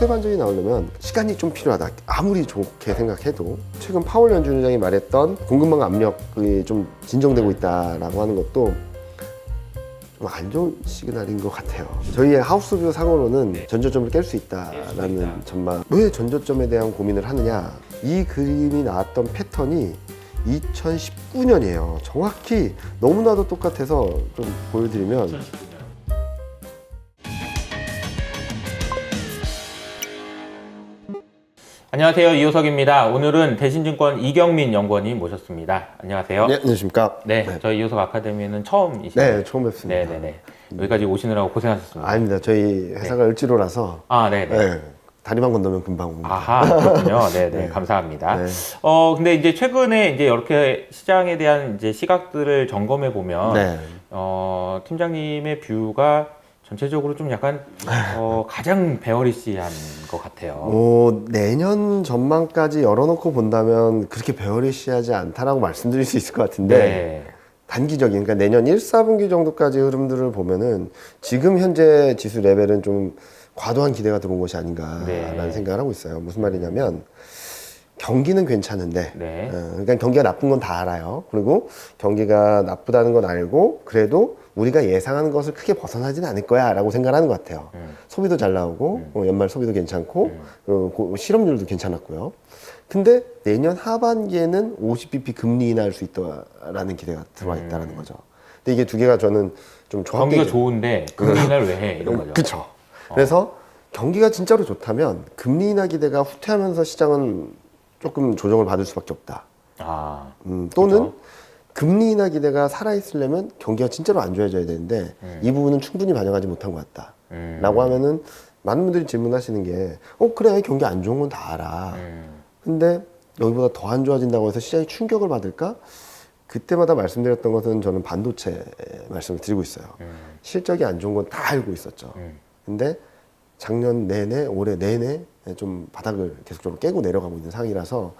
추세 반전이 나오려면 시간이 좀 필요하다. 아무리 좋게 생각해도 최근 파월 연준의장이 말했던 공급망 압력이 좀 진정되고 있다라고 하는 것도 좀 안 좋은 시그널인 것 같아요. 저희의 하우스뷰 상으로는 전저점을 깰 수 있다라는 전망. 왜 전저점에 대한 고민을 하느냐? 이 그림이 나왔던 패턴이 2019년이에요. 정확히 너무나도 똑같아서 좀 보여드리면 안녕하세요. 이호석입니다. 오늘은 대신증권 이경민 연구원님 모셨습니다. 안녕하세요. 네, 안녕하십니까? 네, 저희 이호석 아카데미는 처음이시죠? 네, 처음 뵙습니다. 네네네. 여기까지 오시느라고 고생하셨습니다. 아닙니다. 저희 회사가 을지로라서 아, 네네. 네, 다리만 건너면 금방 옵니다. 아하, 그렇군요. 네네. 감사합니다. 네. 근데 이제 최근에 이제 이렇게 시장에 대한 이제 시각들을 점검해 보면, 네. 팀장님의 뷰가 전체적으로 좀 약간, 가장 베어리시한 것 같아요. 내년 전망까지 열어놓고 본다면 그렇게 베어리시하지 않다라고 말씀드릴 수 있을 것 같은데 네. 단기적인, 그러니까 내년 1, 4분기 정도까지 흐름들을 보면은 지금 현재 지수 레벨은 좀 과도한 기대가 들어온 것이 아닌가라는 네. 생각을 하고 있어요. 무슨 말이냐면 경기는 괜찮은데 네. 그러니까 경기가 나쁜 건 다 알아요. 그리고 경기가 나쁘다는 건 알고 그래도 우리가 예상하는 것을 크게 벗어나지는 않을 거야 라고 생각하는 것 같아요. 소비도 잘 나오고 연말 소비도 괜찮고 그리고 실업률도 괜찮았고요. 근데 내년 하반기에는 50bp 금리 인하할 수 있다라는 기대가 들어와 있다는 거죠. 근데 이게 두 개가 저는 좀 조합되게 경기가 좋은데 금리 인하를 왜 해? 이런 거죠. 그렇죠. 그래서 경기가 진짜로 좋다면 금리 인하 기대가 후퇴하면서 시장은 조금 조정을 받을 수밖에 없다. 아, 또는 그렇죠. 금리 인하 기대가 살아있으려면 경기가 진짜로 안 좋아져야 되는데 이 부분은 충분히 반영하지 못한 것 같다. 라고 하면은 많은 분들이 질문하시는 게 그래 경기 안 좋은 건 다 알아. 근데 여기보다 더 안 좋아진다고 해서 시장이 충격을 받을까? 그때마다 말씀드렸던 것은 저는 반도체 말씀을 드리고 있어요. 실적이 안 좋은 건 다 알고 있었죠. 근데 작년 내내, 올해 내내 좀 바닥을 계속적으로 깨고 내려가고 있는 상황이라서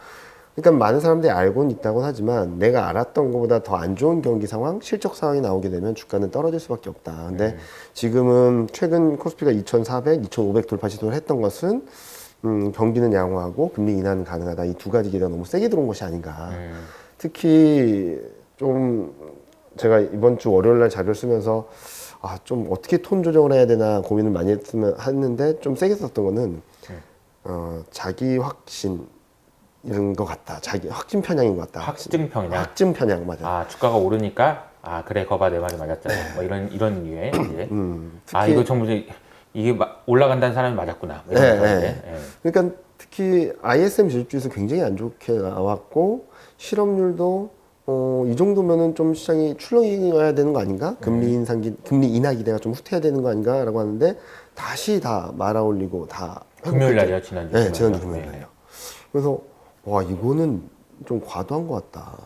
그러니까 많은 사람들이 알고는 있다고는 하지만 내가 알았던 것보다 더 안 좋은 경기 상황, 실적 상황이 나오게 되면 주가는 떨어질 수밖에 없다. 근데 지금은 최근 코스피가 2,400, 2,500 돌파 시도를 했던 것은 경기는 양호하고 금리 인하는 가능하다. 이 두 가지 기대가 너무 세게 들어온 것이 아닌가. 특히 좀 제가 이번 주 월요일 날 자료를 쓰면서 좀 어떻게 톤 조정을 해야 되나 고민을 많이 했는데 좀 세게 썼던 거는 자기 확신 이런 것 같다. 자기 확진 편향인 것 같다. 확증 편향. 확증 편향 맞아. 아, 주가가 오르니까 그래 거봐 내 말이 맞았잖아. 뭐 이런 류의 이제. 특히, 이거 정말 이게 올라간다는 사람이 맞았구나. 뭐 이런 거죠, 이제. 그러니까 특히 ISM 지수에서 굉장히 안 좋게 나왔고 실업률도 이 정도면은 좀 시장이 출렁이어야 되는 거 아닌가? 금리 인하 기대가 좀 후퇴해야 되는 거 아닌가라고 하는데 다시 다 말아올리고 다 금요일 날이요, 지난주. 네, 지난주 금요일 날이요. 그래서 이거는 좀 과도한 것 같다.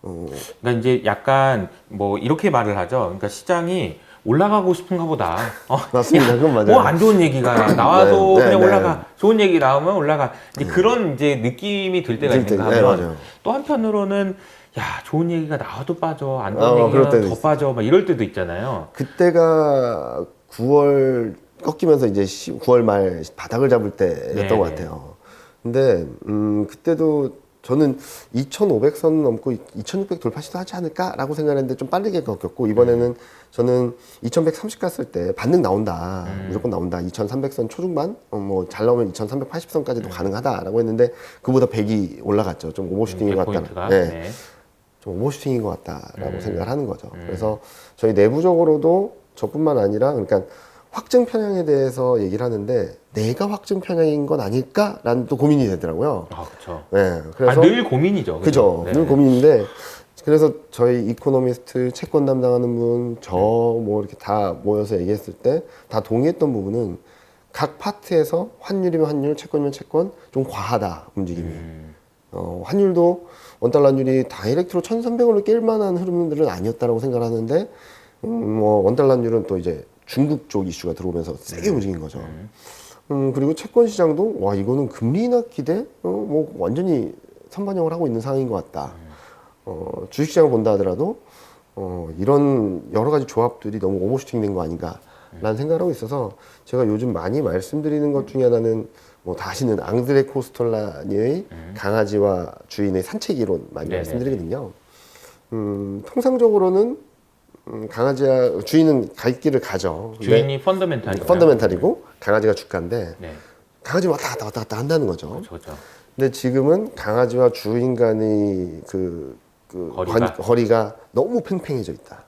그러니까 이제 약간 뭐 이렇게 말을 하죠. 그러니까 시장이 올라가고 싶은가 보다. 맞습니다. 그건 맞아요. 안 좋은 얘기가 나와도 네, 그냥 네. 올라가. 좋은 얘기 나오면 올라가. 이제 그런 이제 느낌이 들 때가 있는가 하면 맞아요. 또 한편으로는 좋은 얘기가 나와도 빠져. 안 그럴 좋은 때도 얘기가 더 빠져. 막 이럴 때도 있잖아요. 그때가 9월 꺾이면서 이제 9월 말 바닥을 잡을 때였던 것 같아요. 근데 그때도 저는 2,500선 넘고 2,600 돌파 시도하지 않을까라고 생각했는데 좀 빠르게 꺾였고 이번에는 저는 2,130 갔을 때 반등 나온다. 무조건 나온다. 2,300선 초중반 뭐 잘 나오면 2,380선까지도 가능하다라고 했는데 그보다 100이 올라갔죠. 좀 오버슈팅인 것 같다. 네. 좀 오버슈팅인 것 같다라고 생각을 하는 거죠. 그래서 저희 내부적으로도 저뿐만 아니라 그러니까 확증 편향에 대해서 얘기를 하는데 내가 확증 편향인 건 아닐까라는 또 고민이 되더라고요. 그렇죠. 네, 그래서 늘 고민이죠. 그죠. 네. 늘 고민인데 그래서 저희 이코노미스트 채권 담당하는 분, 저 뭐 이렇게 다 모여서 얘기했을 때 다 동의했던 부분은 각 파트에서 환율이면 환율, 채권이면 채권 좀 과하다 움직임이. 환율도 원달러율이 다이렉트로 1,300원을 깰 만한 흐름들은 아니었다라고 생각하는데 뭐 원달러율은 또 이제 중국 쪽 이슈가 들어오면서 세게 움직인 거죠. 그리고 채권 시장도 이거는 금리 인하 기대 뭐 완전히 선반영을 하고 있는 상황인 것 같다. 주식시장을 본다 하더라도 이런 여러 가지 조합들이 너무 오버슈팅 된 거 아닌가 라는 생각을 하고 있어서 제가 요즘 많이 말씀드리는 것 중에 하나는 뭐 다시는 앙드레 코스톨라니의 강아지와 주인의 산책 이론 많이 네네네. 말씀드리거든요. 통상적으로는 강아지와 주인은 갈 길을 가죠. 근데 주인이 펀더멘탈이고 펀더멘탈이고 강아지가 주가인데 네. 강아지 왔다 갔다 한다는 거죠. 그렇죠. 근데 지금은 강아지와 주인 간의 거리가 너무 팽팽해져 있다.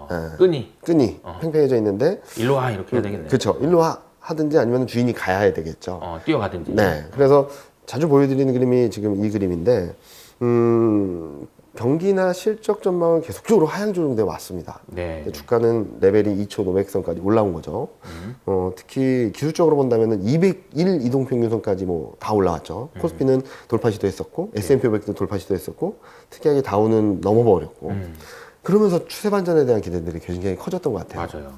네. 끈이 팽팽해져 있는데 일로 와 이렇게 해야 되겠네요. 그렇죠. 일로 와 하든지 아니면 주인이 가야 되겠죠. 뛰어가든지. 네. 그래서 자주 보여드리는 그림이 지금 이 그림인데 경기나 실적 전망은 계속적으로 하향 조정돼 왔습니다. 네. 주가는 레벨이 2,500선까지 올라온 거죠. 특히 기술적으로 본다면은 201 이동평균선까지 뭐 다 올라왔죠. 코스피는 돌파 시도했었고 S&P 500도 돌파 시도했었고 특이하게 다우는 넘어버렸고 그러면서 추세 반전에 대한 기대들이 굉장히 커졌던 것 같아요. 맞아요.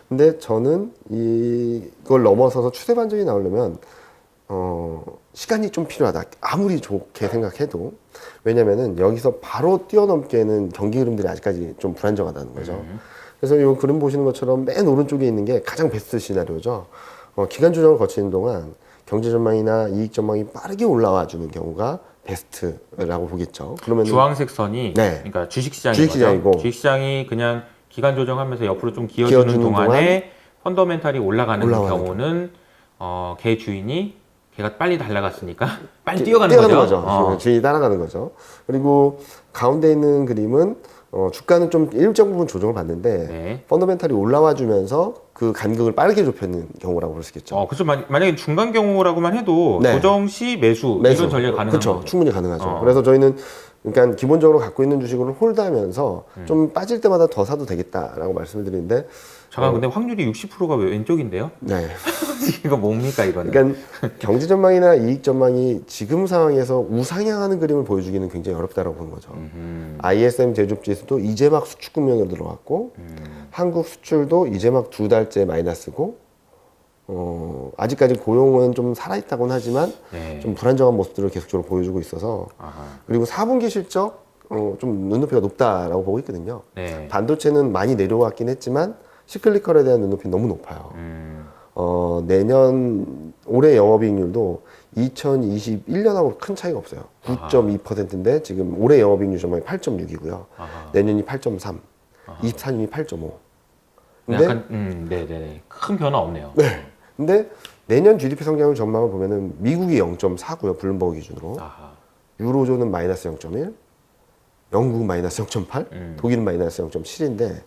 근데 저는 이걸 넘어서서 추세 반전이 나오려면 시간이 좀 필요하다. 아무리 좋게 생각해도. 왜냐면은 여기서 바로 뛰어넘기에는 경기 흐름들이 아직까지 좀 불안정하다는 거죠. 그래서 이 그림 보시는 것처럼 맨 오른쪽에 있는 게 가장 베스트 시나리오죠. 기간 조정을 거치는 동안 경제 전망이나 이익 전망이 빠르게 올라와 주는 경우가 베스트라고 보겠죠. 그러면 주황색 선이 네. 그러니까 주식시장인 주식시장이고 거죠. 주식시장이 그냥 기간 조정하면서 옆으로 좀 기어주는 동안에 펀더멘탈이 올라가는 경우는 개 주인이 걔가 빨리 달려갔으니까 빨리 뛰어가는 거죠. 주인이 따라가는 거죠. 그리고 가운데 있는 그림은 주가는 좀 일정 부분 조정을 받는데 네. 펀더멘탈이 올라와 주면서 그 간격을 빠르게 좁히는 경우라고 볼 수 있겠죠. 그렇죠. 만약에 중간 경우라고만 해도 네. 조정 시 매수 이런 전략 가능한 그렇죠. 거죠. 충분히 가능하죠. 그래서 저희는 그러니까 기본적으로 갖고 있는 주식을 홀드하면서 좀 빠질 때마다 더 사도 되겠다라고 말씀을 드리는데 잠깐 근데 확률이 60%가 왼쪽인데요? 네. 이거 뭡니까 이거는? 그러니까 경제 전망이나 이익 전망이 지금 상황에서 우상향하는 그림을 보여주기는 굉장히 어렵다고 보는 거죠. ISM 제조업 지수도 이제 막 수축 국면으로 들어왔고 한국 수출도 이제 막 2달째 마이너스고 아직까지 고용은 좀 살아있다고는 하지만 네. 좀 불안정한 모습들을 계속적으로 보여주고 있어서 그리고 4분기 실적 좀 눈높이가 높다라고 보고 있거든요. 네. 반도체는 많이 내려왔긴 했지만 시클리컬에 대한 눈높이 너무 높아요. 올해 영업이익률도 2021년하고 큰 차이가 없어요. 9.2%인데 지금 올해 영업이익률 전망이 8.6이고요. 내년이 8.3, 24년이 8.5. 근데 약간 네네네 큰 변화 없네요. 네. 근데 내년 GDP 성장률 전망을 보면은 미국이 0.4고요. 블룸버그 기준으로. 유로존은 마이너스 0.1, 영국은 마이너스 0.8, 독일은 마이너스 0.7인데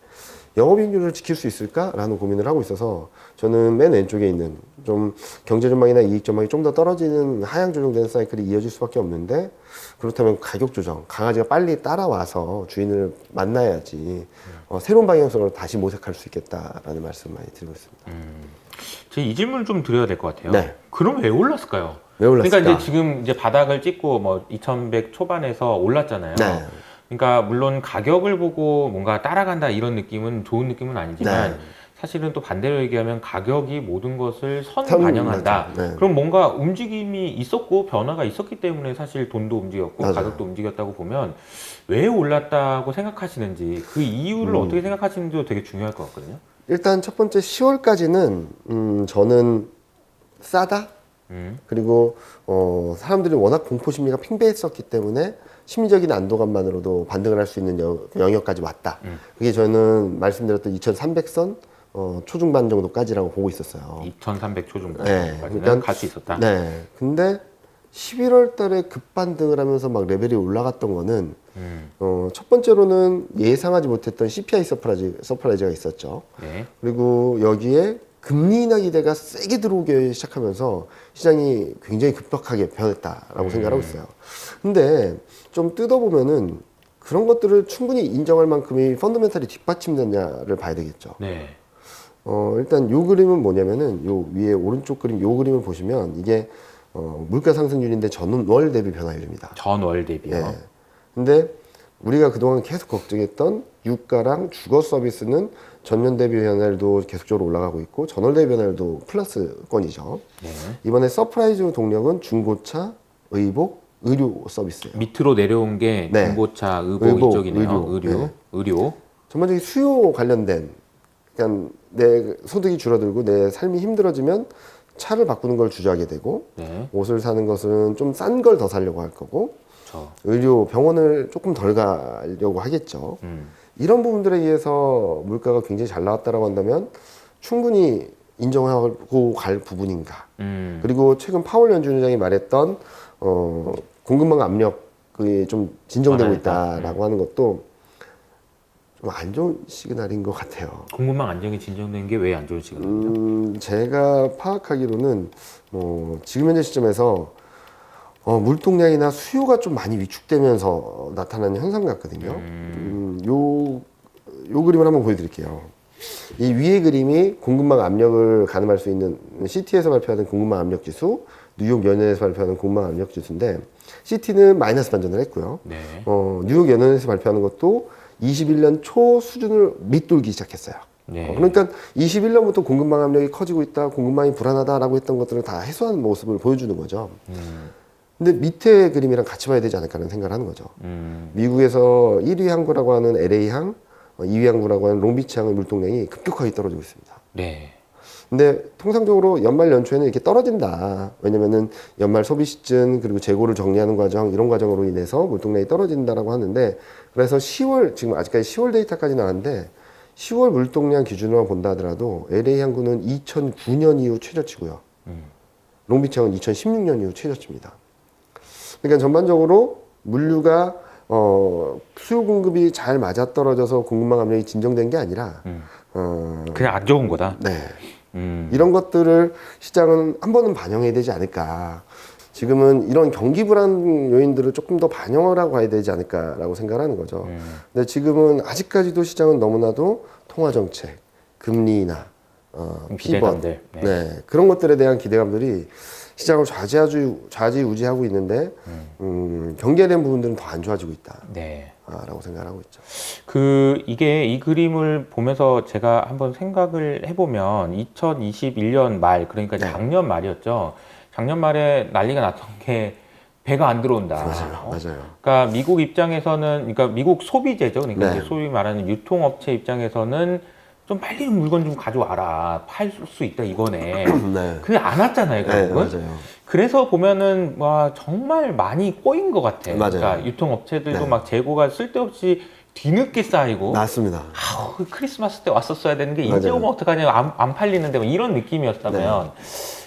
영업이익률을 지킬 수 있을까라는 고민을 하고 있어서 저는 맨 왼쪽에 있는 좀 경제 전망이나 이익 전망이 좀 더 떨어지는 하향 조정되는 사이클이 이어질 수밖에 없는데 그렇다면 가격 조정, 강아지가 빨리 따라와서 주인을 만나야지 새로운 방향성으로 다시 모색할 수 있겠다라는 말씀 많이 드리고 있습니다. 제가 이 질문을 좀 드려야 될 것 같아요. 네. 그럼 왜 올랐을까요? 왜 올랐을까? 그러니까 이제 지금 이제 바닥을 찍고 뭐 2100 초반에서 올랐잖아요. 네. 그러니까 물론 가격을 보고 뭔가 따라간다 이런 느낌은 좋은 느낌은 아니지만 네. 사실은 또 반대로 얘기하면 가격이 모든 것을 반영한다. 네. 그럼 뭔가 움직임이 있었고 변화가 있었기 때문에 사실 돈도 움직였고 맞아요. 가격도 움직였다고 보면 왜 올랐다고 생각하시는지 그 이유를 어떻게 생각하시는지도 되게 중요할 것 같거든요. 일단 첫 번째 10월까지는 저는 싸다. 그리고 사람들이 워낙 공포 심리가 팽배했었기 때문에 심리적인 안도감만으로도 반등을 할 수 있는 영역까지 왔다. 그게 저는 말씀드렸던 2,300선 초중반 정도까지라고 보고 있었어요. 2,300 초중반 네, 까지는 갈 수 있었다. 네. 근데 11월 달에 급반등을 하면서 막 레벨이 올라갔던 거는 첫 번째로는 예상하지 못했던 CPI 서프라이즈가 있었죠. 네. 그리고 여기에 금리 인하 기대가 세게 들어오기 시작하면서 시장이 굉장히 급격하게 변했다라고 생각하고 있어요. 근데 좀 뜯어보면은 그런 것들을 충분히 인정할 만큼의 펀더멘탈이 뒷받침됐냐를 봐야 되겠죠. 네. 일단 요 그림은 뭐냐면은 요 위에 오른쪽 그림 요 그림을 보시면 이게 물가 상승률인데 전월 대비 변화율입니다. 전월 대비요. 예. 근데 우리가 그동안 계속 걱정했던 유가랑 주거 서비스는 전년 대비 변화율도 계속적으로 올라가고 있고 전월 대비 변화율도 플러스권이죠. 네. 이번에 서프라이즈 동력은 중고차, 의복, 의료 서비스예요. 밑으로 내려온 게 네. 중고차, 의복 이쪽이네요. 의료. 네. 의료. 전반적인 수요 관련된 그러니까 내 소득이 줄어들고 내 삶이 힘들어지면 차를 바꾸는 걸 주저하게 되고 네. 옷을 사는 것은 좀 싼 걸 더 사려고 할 거고 그렇죠. 의료 병원을 조금 덜 가려고 하겠죠. 이런 부분들에 의해서 물가가 굉장히 잘 나왔다라고 한다면 충분히 인정하고 갈 부분인가. 그리고 최근 파월 연준의장이 말했던 공급망 압력이 좀 진정되고 있다라고 하는 것도 좀 안 좋은 시그널인 것 같아요. 공급망 안정이 진정된 게 왜 안 좋은 시그널이죠? 제가 파악하기로는 지금 현재 시점에서 물동량이나 수요가 좀 많이 위축되면서 나타나는 현상 같거든요. 요 그림을 한번 보여드릴게요. 이 위의 그림이 공급망 압력을 가늠할 수 있는 CT에서 발표하는 공급망 압력 지수, 뉴욕 연은에서 발표하는 공급망 압력 지수인데 CT는 마이너스 반전을 했고요. 네. 뉴욕 연은에서 발표하는 것도 21년 초 수준을 밑돌기 시작했어요. 네. 그러니까 21년부터 공급망 압력이 커지고 있다, 공급망이 불안하다라고 했던 것들을 다 해소한 모습을 보여주는 거죠. 근데 밑에 그림이랑 같이 봐야 되지 않을까 하는 생각을 하는 거죠. 미국에서 1위 항구라고 하는 LA 항, 2위 항구라고 하는 롱비치 항의 물동량이 급격하게 떨어지고 있습니다. 네. 근데 통상적으로 연말 연초에는 이렇게 떨어진다. 왜냐면은 연말 소비 시즌 그리고 재고를 정리하는 과정 이런 과정으로 인해서 물동량이 떨어진다라고 하는데 그래서 10월 지금 아직까지 10월 데이터까지 나왔는데 10월 물동량 기준으로 본다 하더라도 LA 항구는 2009년 이후 최저치고요. 롱비치 항은 2016년 이후 최저치입니다. 그러니까 전반적으로 물류가 수요 공급이 잘 맞아떨어져서 공급망 압력이 진정된 게 아니라 그냥 안 좋은 거다. 네. 이런 것들을 시장은 한 번은 반영해야 되지 않을까. 지금은 이런 경기 불안 요인들을 조금 더 반영을 하고 가야 되지 않을까라고 생각하는 거죠. 근데 지금은 아직까지도 시장은 너무나도 통화 정책, 금리 인하, 피벗, 기대감들. 네. 그런 것들에 대한 기대감들이 시장을 좌지우지하고 있는데 경기에 대한 부분들은 더 안 좋아지고 있다. 네. 라고 생각하고 있죠. 이게 이 그림을 보면서 제가 한번 생각을 해보면 2021년 말, 그러니까 네. 작년 말이었죠. 작년 말에 난리가 났던 게 배가 안 들어온다. 맞아요. 그러니까 미국 입장에서는, 그러니까 미국 소비재죠. 그러니까 네. 이제 소위 말하는 유통업체 입장에서는 좀 빨리 물건 좀 가져와라. 팔 수 있다 이거네. 네. 그게 안 왔잖아요, 네, 결국은. 맞아요. 그래서 보면은 와 정말 많이 꼬인 것 같아요. 맞아요. 그러니까 유통업체들도 네. 막 재고가 쓸데없이 뒤늦게 쌓이고 맞습니다. 그 크리스마스 때 왔었어야 되는 게 이제 맞아요. 오면 어떡하냐 안 팔리는데 뭐 이런 느낌이었다면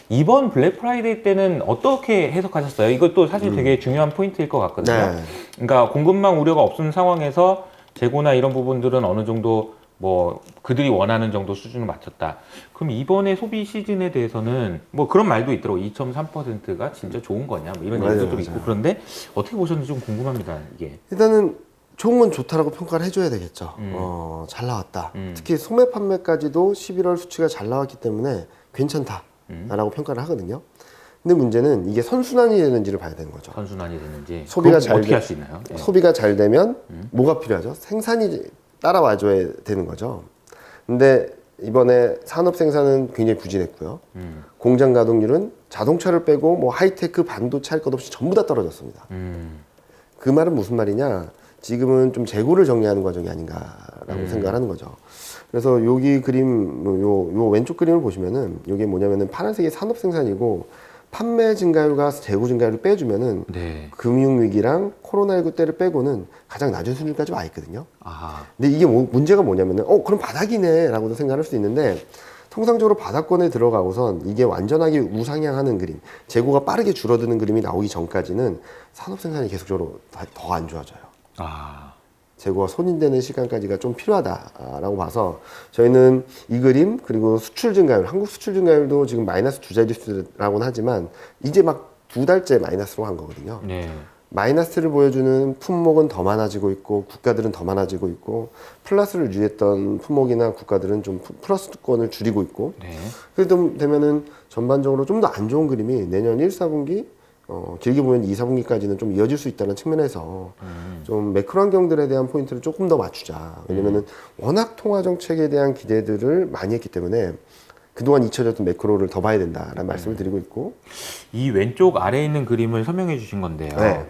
이번 블랙 프라이데이 때는 어떻게 해석하셨어요? 이것도 사실 되게 중요한 포인트일 것 같거든요. 네. 그러니까 공급망 우려가 없는 상황에서 재고나 이런 부분들은 어느 정도 뭐 그들이 원하는 정도 수준을 맞췄다. 그럼 이번에 소비 시즌에 대해서는 뭐 그런 말도 있더라고. 2.3%가 진짜 좋은 거냐? 뭐 이런 맞아요, 얘기도 맞아요. 있고. 그런데 어떻게 보셨는지 좀 궁금합니다. 이게. 일단은 좋은 건 좋다라고 평가를 해줘야 되겠죠. 잘 나왔다. 특히 소매 판매까지도 11월 수치가 잘 나왔기 때문에 괜찮다라고 평가를 하거든요. 근데 문제는 이게 선순환이 되는지를 봐야 되는 거죠. 선순환이 됐는지 소비가 잘 어떻게 할 수 있나요? 네. 소비가 잘 되면 뭐가 필요하죠? 생산이 따라와줘야 되는 거죠. 근데 이번에 산업 생산은 굉장히 부진했고요. 공장 가동률은 자동차를 빼고 뭐 하이테크 반도체 할 것 없이 전부 다 떨어졌습니다. 그 말은 무슨 말이냐? 지금은 좀 재고를 정리하는 과정이 아닌가라고 생각을 하는 거죠. 그래서 여기 그림, 요 왼쪽 그림을 보시면은 이게 뭐냐면은 파란색이 산업 생산이고 판매 증가율과 재고 증가율을 빼주면은 네. 금융위기랑 코로나19 때를 빼고는 가장 낮은 수준까지 와 있거든요. 아, 근데 이게 문제가 뭐냐면은 그럼 바닥이네 라고도 생각할 수 있는데 통상적으로 바닥권에 들어가고선 이게 완전하게 우상향하는 그림, 재고가 빠르게 줄어드는 그림이 나오기 전까지는 산업 생산이 계속적으로 더 안 좋아져요. 재고가 손인되는 시간까지가 좀 필요하다라고 봐서 저희는 이 그림 그리고 수출 증가율, 한국 수출 증가율도 지금 마이너스 두 자릿수라고는 하지만 이제 막 두 달째 마이너스로 간 거거든요. 네. 마이너스를 보여주는 품목은 더 많아지고 있고 국가들은 더 많아지고 있고 플러스를 유지했던 품목이나 국가들은 좀 플러스권을 줄이고 있고 네. 그래도 되면은 전반적으로 좀 더 안 좋은 그림이 내년 1, 4분기 길게 보면 2, 4분기까지는 좀 이어질 수 있다는 측면에서 좀 매크로 환경들에 대한 포인트를 조금 더 맞추자. 왜냐면은 워낙 통화 정책에 대한 기대들을 많이 했기 때문에 그동안 잊혀졌던 매크로를 더 봐야 된다라는 말씀을 드리고 있고 이 왼쪽 아래에 있는 그림을 설명해 주신 건데요. 네.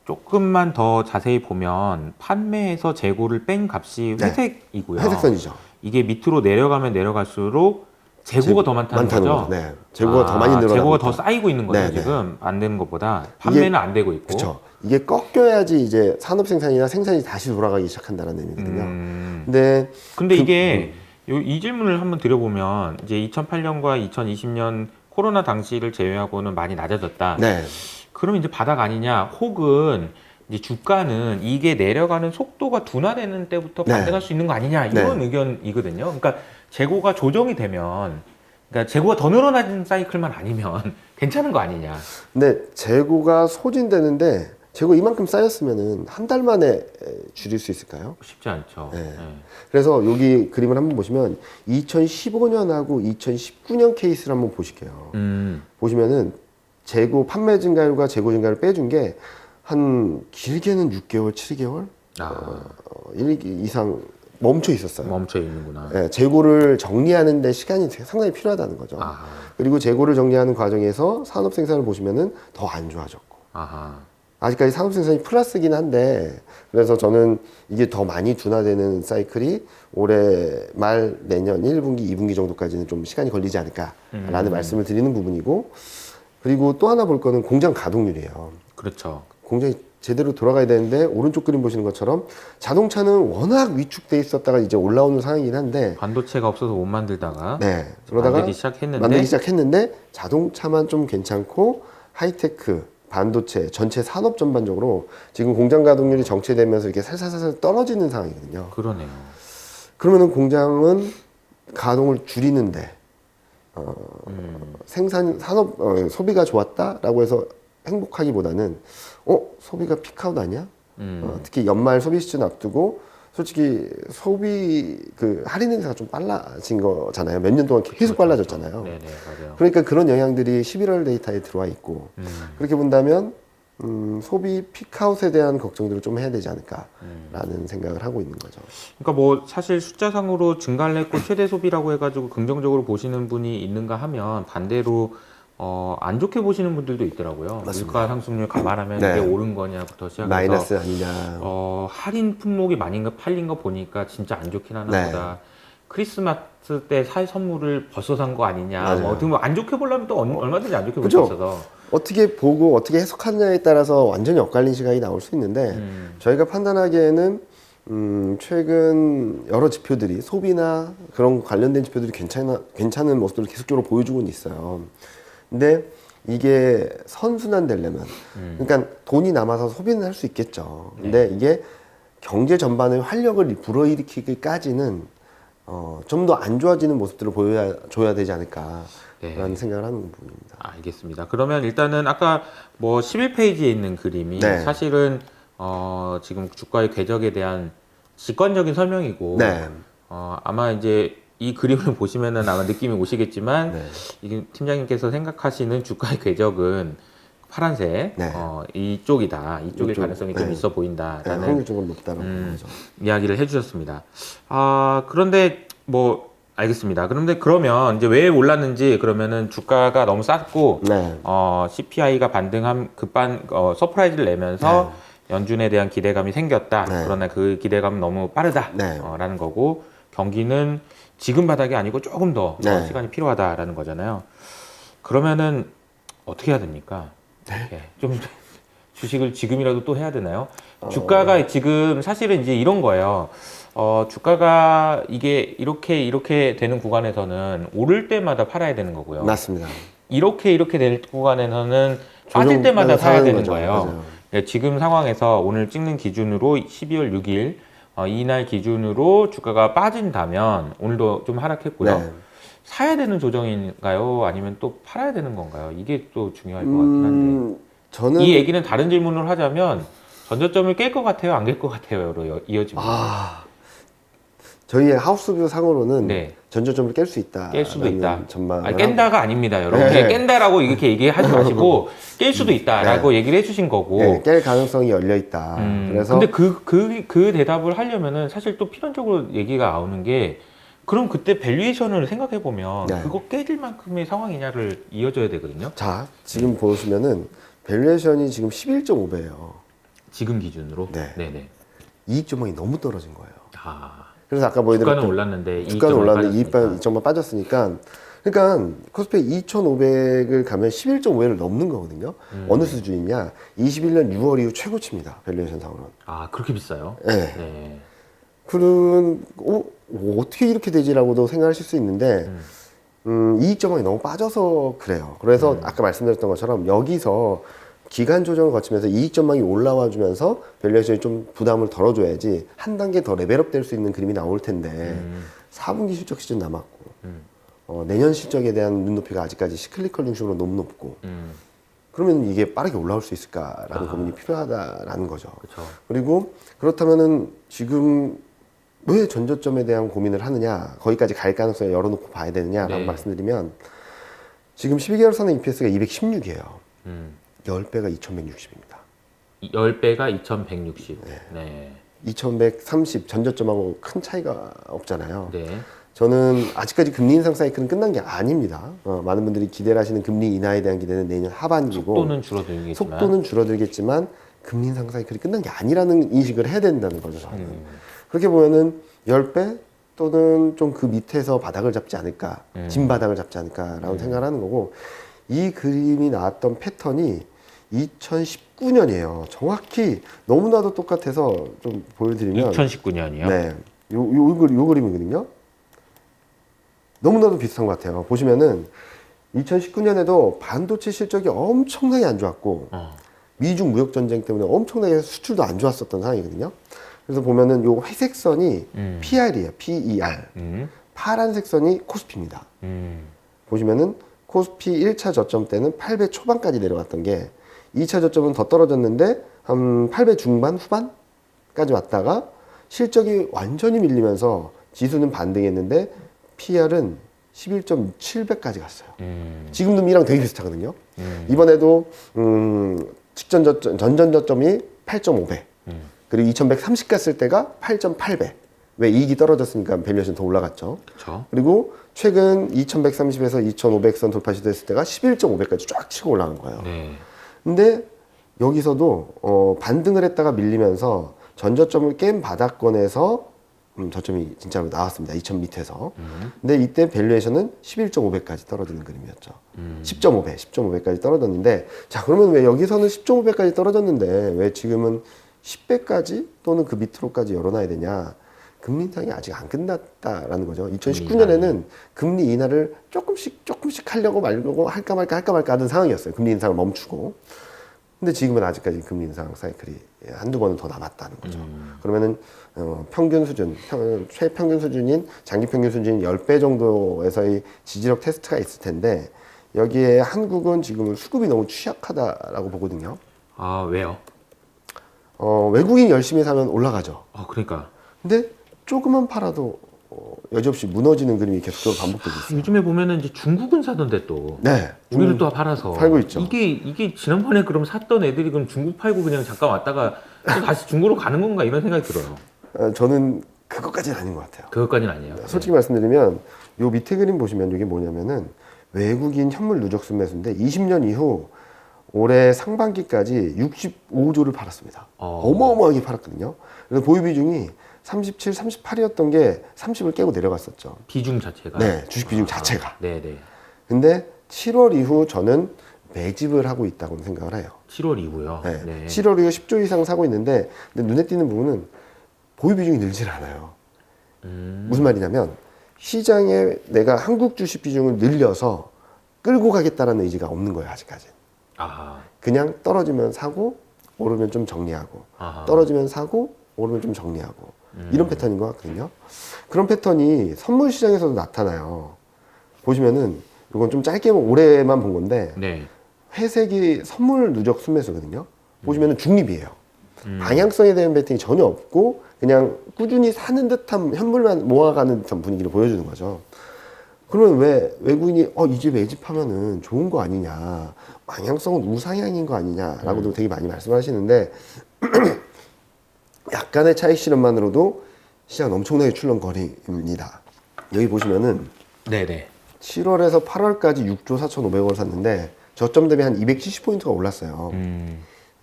조금만 더 자세히 보면 판매에서 재고를 뺀 값이 네. 회색이고요. 회색선이죠. 이게 밑으로 내려가면 내려갈수록 재고가 더 많다는 거죠. 네. 재고가 더 많이 늘어나고 재고가 있다. 더 쌓이고 있는 거죠. 네, 지금 안 되는 것보다 판매는 안 되고 있고. 그렇죠. 이게 꺾여야지 이제 산업 생산이나 생산이 다시 돌아가기 시작한다는 의미거든요. 근데 이게 이 질문을 한번 드려보면 이제 2008년과 2020년 코로나 당시를 제외하고는 많이 낮아졌다. 네. 그럼 이제 바닥 아니냐? 혹은 이제 주가는 이게 내려가는 속도가 둔화되는 때부터 네. 반등할 수 있는 거 아니냐? 이런 의견이거든요. 그러니까 재고가 조정이 되면, 그러니까 재고가 더 늘어나는 사이클만 아니면 괜찮은 거 아니냐? 근데 재고가 소진되는데 재고 이만큼 쌓였으면은 한 달 만에 줄일 수 있을까요? 쉽지 않죠. 네. 네. 그래서 여기 그림을 한번 보시면 2015년하고 2019년 케이스를 한번 보실게요. 보시면은 재고 판매 증가율과 재고 증가를 빼준 게 한 길게는 6개월, 7개월 1 이상 멈춰 있었어요. 멈춰 있는구나. 예, 재고를 정리하는 데 시간이 상당히 필요하다는 거죠. 그리고 재고를 정리하는 과정에서 산업 생산을 보시면은 더 안 좋아졌고. 아직까지 산업 생산이 플러스긴 한데, 그래서 저는 이게 더 많이 둔화되는 사이클이 올해 말 내년 1분기, 2분기 정도까지는 좀 시간이 걸리지 않을까라는 말씀을 드리는 부분이고, 그리고 또 하나 볼 거는 공장 가동률이에요. 그렇죠. 공장이 제대로 돌아가야 되는데, 오른쪽 그림 보시는 것처럼 자동차는 워낙 위축돼 있었다가 이제 올라오는 상황이긴 한데, 반도체가 없어서 못 만들다가 네, 그러다가 만들기 시작했는데 자동차만 좀 괜찮고 하이테크, 반도체, 전체 산업 전반적으로 지금 공장 가동률이 정체되면서 이렇게 살살살살 떨어지는 상황이거든요. 그러네요. 그러면은 공장은 가동을 줄이는데 생산 산업 소비가 좋았다라고 해서 행복하기보다는 소비가 피크아웃 아니야? 특히 연말 소비 시즌 앞두고 솔직히 소비 그 할인 행사가 좀 빨라진 거잖아요. 몇 년 동안 계속 빨라졌잖아요. 네네, 맞아요. 그러니까 그런 영향들이 11월 데이터에 들어와 있고 그렇게 본다면 소비 피크아웃에 대한 걱정들을 좀 해야 되지 않을까라는 생각을 하고 있는 거죠. 그러니까 뭐 사실 숫자상으로 증가를 했고 최대 소비라고 해가지고 긍정적으로 보시는 분이 있는가 하면 반대로 안 좋게 보시는 분들도 있더라고요. 맞습니다. 물가 상승률 감안하면 네. 이게 오른 거냐부터 시작해서 마이너스 아니냐. 할인 품목이 많이 팔린 거 보니까 진짜 안 좋긴 하나 네. 보다. 크리스마스 때 살 선물을 벌써 산 거 아니냐. 맞아요. 뭐 어떻게 보면 안 좋게 보려면 또 얼마든지 안 좋게 볼 그죠? 수 있어서. 어떻게 보고 어떻게 해석하느냐에 따라서 완전히 엇갈린 시각이 나올 수 있는데 저희가 판단하기에는 최근 여러 지표들이 소비나 그런 관련된 지표들이 괜찮은 모습들을 계속적으로 보여주고는 있어요. 근데 이게 선순환 되려면 그러니까 돈이 남아서 소비는 할 수 있겠죠. 근데 이게 경제 전반의 활력을 불어일으키기까지는 좀 더 안 좋아지는 모습들을 보여줘야 되지 않을까라는 생각을 하는 부분입니다. 알겠습니다. 그러면 일단은 아까 뭐 11페이지에 있는 그림이 네. 사실은 지금 주가의 궤적에 대한 직관적인 설명이고 네. 아마 이제 이 그림을 보시면은 아마 느낌이 오시겠지만 네. 이게 팀장님께서 생각하시는 주가의 궤적은 파란색 네. 이쪽이다. 이쪽일 이쪽, 가능성이 네. 좀 있어 네, 보인다라는 확률적으로 높다라고 보는 거죠. 이야기를 해주셨습니다. 그런데 뭐 알겠습니다. 그러면 이제 왜 올랐는지 그러면은 주가가 너무 쌌고 네. CPI가 반등한 급반 서프라이즈를 내면서 연준에 대한 기대감이 생겼다. 네. 그러나 그 기대감은 너무 빠르다. 네. 라는 거고 경기는 지금 바닥이 아니고 조금 더 네. 시간이 필요하다라는 거잖아요. 그러면은 어떻게 해야 됩니까? 좀 주식을 지금이라도 또 해야 되나요? 주가가 지금 사실은 이제 이런 거예요. 주가가 이게 이렇게 되는 구간에서는 오를 때마다 팔아야 되는 거고요. 맞습니다. 이렇게 될 구간에서는 빠질 때마다 사야 되는 거예요. 맞아요. 네, 지금 상황에서 오늘 찍는 기준으로 12월 6일 이날 기준으로 주가가 빠진다면 오늘도 좀 하락했고요. 네. 사야 되는 조정인가요? 아니면 또 팔아야 되는 건가요? 이게 또 중요할 것 같긴 한데. 저는 이 얘기는 다른 질문을 하자면 전저점을 깰 것 같아요? 안 깰 것 같아요?로 이어집니다. 저희의 하우스뷰 상으로는 네. 전저점을 깰 수 있다. 깰 수도 있다. 전망을 깬다가 아닙니다, 여러분. 네. 깬다라고 이렇게 얘기하지 마시고 깰 수도 있다라고 얘기를 해주신 거고. 네, 깰 가능성이 열려 있다. 그래서 근데 그 대답을 하려면은 사실 또 필연적으로 얘기가 나오는 게 그럼 그때 밸류에이션을 생각해 보면 네. 그거 깨질 만큼의 상황이냐를 이어져야 되거든요. 자, 지금 보시면은 밸류에이션이 지금 11.5배예요. 지금 기준으로. 네. 네네. 이익 조망이 너무 떨어진 거예요. 그래서 아까 뭐 주가는 올랐는데 주가는 올랐는데 빠졌으니까. 2점만 빠졌으니까 그러니까 코스피 2,500을 가면 11.5회를 넘는 거거든요. 어느 수준이냐? 21년 6월 이후 최고치입니다. 밸류에이션 상으로는. 아 그렇게 비싸요? 네. 네. 그런 어떻게 이렇게 되지라고도 생각하실 수 있는데 이익 전망이 너무 빠져서 그래요. 그래서 아까 말씀드렸던 것처럼 여기서 기간 조정을 거치면서 이익 전망이 올라와 주면서 밸류에이션이 좀 부담을 덜어줘야지 한 단계 더 레벨업 될 수 있는 그림이 나올 텐데 4분기 실적 시즌 남았고 내년 실적에 대한 눈높이가 아직까지 시클리컬 중심으로 너무 높고 그러면 이게 빠르게 올라올 수 있을까라는 고민이 필요하다라는 거죠. 그쵸. 그리고 그렇다면은 지금 왜 전저점에 대한 고민을 하느냐, 거기까지 갈 가능성을 열어놓고 봐야 되느냐라고 네. 말씀드리면 지금 12개월 선의 EPS가 216이에요. 10배가 2160입니다. 10배가 2160. 네. 2130 전저점하고 큰 차이가 없잖아요. 네. 저는 아직까지 금리 인상 사이클은 끝난 게 아닙니다. 많은 분들이 기대를 하시는 금리 인하에 대한 기대는 내년 하반기고 속도는 줄어들겠지만 금리 인상 사이클이 끝난 게 아니라는 인식을 해야 된다는 거죠. 저는. 그렇게 보면은 10배 또는 좀 그 밑에서 바닥을 잡지 않을까, 진 바닥을 잡지 않을까라고 생각을 하는 거고, 이 그림이 나왔던 패턴이 2019년이에요. 정확히 너무나도 똑같아서 좀 보여드리면 2019년이요? 네, 요 그림이거든요. 너무나도 비슷한 것 같아요. 보시면은 2019년에도 반도체 실적이 엄청나게 안 좋았고 미중 무역 전쟁 때문에 엄청나게 수출도 안 좋았었던 상황이거든요. 그래서 보면은 요 회색 선이 PR이에요. PER. 파란색 선이 코스피입니다. 보시면은 코스피 1차 저점 때는 8배 초반까지 내려갔던 게 2차 저점은 더 떨어졌는데 한 8배 중반 후반까지 왔다가 실적이 완전히 밀리면서 지수는 반등했는데 PR은 11.7배까지 갔어요. 지금 금리랑 되게 비슷하거든요. 이번에도 직전 저점, 전전 저점이 8.5배. 그리고 2130 갔을 때가 8.8배. 왜 이익이 떨어졌으니까 밸류에이션 더 올라갔죠. 그쵸. 그리고 최근 2130에서 2500선 돌파 시도했을 때가 11.5배까지 쫙 치고 올라간 거예요. 네. 근데 여기서도 반등을 했다가 밀리면서 전저점을 깬 바닥권에서 저점이 진짜로 나왔습니다. 2000 밑에서. 근데 이때 밸류에이션은 11.5배까지 떨어지는 그림이었죠. 10.5배까지 떨어졌는데, 자, 그러면 왜 여기서는 10.5배까지 떨어졌는데, 왜 지금은 10배까지 또는 그 밑으로까지 열어놔야 되냐? 금리 인상이 아직 안 끝났다라는 거죠. 2019년에는 금리 인하를 조금씩 하려고 말고 할까 말까 하던 상황이었어요. 금리 인상을 멈추고. 근데 지금은 아직까지 금리 인상 사이클이 한두 번은 더 남았다는 거죠. 그러면은 평균 수준, 최평균 수준인 장기 평균 수준인 10배 정도에서의 지지력 테스트가 있을 텐데 여기에 한국은 지금 수급이 너무 취약하다라고 보거든요. 아 왜요? 외국인이 열심히 사면 올라가죠. 아 그러니까. 근데 조금만 팔아도 여지없이 무너지는 그림이 계속적으로 반복되고 있어요. 요즘에 보면은 이제 중국은 사던데 또. 네. 우리를 또 팔아서 팔고 있죠. 이게 지난번에 그럼 샀던 애들이 그럼 중국 팔고 그냥 잠깐 왔다가 또 다시 중국으로 가는 건가 이런 생각이 들어요. 저는 그것까지는 아닌 것 같아요. 그것까지는 아니에요. 솔직히 말씀드리면 요 밑에 그림 보시면 이게 뭐냐면은 외국인 현물 누적 순매수인데 20년 이후 올해 상반기까지 65조를 팔았습니다. 어마어마하게 팔았거든요. 그래서 보유 비중이 37, 38이었던 게 30을 깨고 내려갔었죠. 비중 자체가. 네, 주식 비중 자체가. 네네. 근데 7월 이후 저는 매집을 하고 있다고 생각을 해요. 7월 이후요. 네. 네. 7월 이후 10조 이상 사고 있는데 근데 눈에 띄는 부분은 보유 비중이 늘질 않아요. 무슨 말이냐면 시장에 내가 한국 주식 비중을 늘려서 끌고 가겠다라는 의지가 없는 거예요, 아직까지. 아하. 그냥 떨어지면 사고 오르면 좀 정리하고 아하. 떨어지면 사고 오르면 좀 정리하고 이런 패턴인 것 같거든요. 그런 패턴이 선물 시장에서도 나타나요. 보시면은 이건 좀 짧게 올해만 본 건데 네. 회색이 선물 누적 순매수거든요. 보시면은 중립이에요. 방향성에 대한 배팅이 전혀 없고 그냥 꾸준히 사는 듯한 현물만 모아가는 듯한 분위기를 보여주는 거죠. 그러면 왜 외국인이 이제 매집하면은 좋은 거 아니냐, 방향성은 우상향인 거 아니냐라고도 되게 많이 말씀하시는데 약간의 차익 실험만으로도 시장은 엄청나게 출렁거립니다. 여기 보시면은 네네. 7월에서 8월까지 6조 4,500원을 샀는데 저점 대비 한 270포인트가 올랐어요.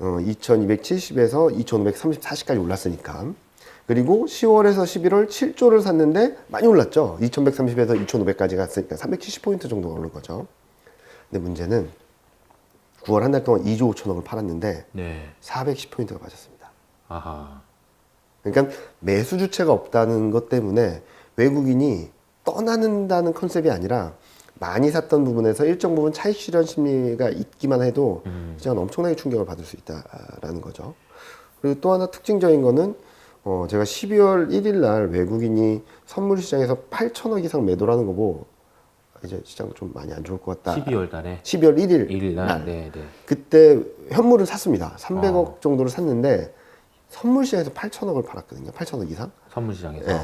2270에서 2530, 40까지 올랐으니까. 그리고 10월에서 11월 7조를 샀는데 많이 올랐죠. 2130에서 2500까지 갔으니까 370포인트 정도 오른 거죠. 근데 문제는 9월 한 달 동안 2조 5천억을 팔았는데 네. 410포인트가 빠졌습니다. 아하. 그러니까 매수 주체가 없다는 것 때문에 외국인이 떠나는다는 컨셉이 아니라 많이 샀던 부분에서 일정 부분 차익 실현 심리가 있기만 해도 시장은 엄청나게 충격을 받을 수 있다라는 거죠. 그리고 또 하나 특징적인 거는 제가 12월 1일 날 외국인이 선물 시장에서 8천억 이상 매도라는 거 보고 이제 시장 좀 많이 안 좋을 것 같다. 12월 달에 12월 1일 1일 날. 네, 네. 그때 현물을 샀습니다. 300억 정도를 샀는데 선물 시장에서 8천억을 팔았거든요. 8천억 이상. 선물 시장에서. 네.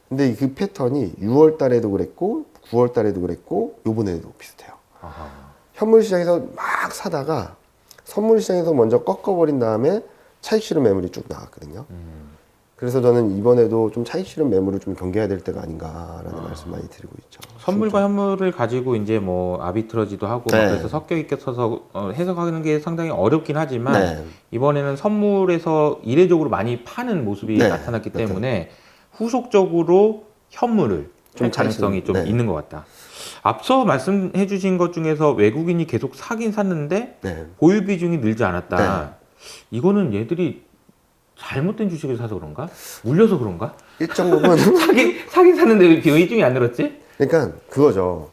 근데 그 패턴이 6월 달에도 그랬고 9월 달에도 그랬고 요번에도 비슷해요. 아하. 현물 시장에서 막 사다가 선물 시장에서 먼저 꺾어버린 다음에 차익 실현 매물이 쭉 나왔거든요. 그래서 저는 이번에도 좀 차익 실현 매물을 좀 경계해야 될 때가 아닌가라는 말씀 많이 드리고 있죠. 선물과 현물을 가지고 이제 뭐 아비트러지도 하고 막 네. 그래서 섞여 있어서 해석하는 게 상당히 어렵긴 하지만 네. 이번에는 선물에서 이례적으로 많이 파는 모습이 네. 나타났기 때문에 후속적으로 현물을 좀 할 가능성이 좀 네. 있는 것 같다. 앞서 말씀해 주신 것 중에서 외국인이 계속 사긴 샀는데 네. 보유 비중이 늘지 않았다. 이거는 얘들이 잘못된 주식을 사서 그런가? 물려서 그런가? 일정 부분 사긴 샀는데 왜 비중이 안 늘었지? 그러니까 그거죠.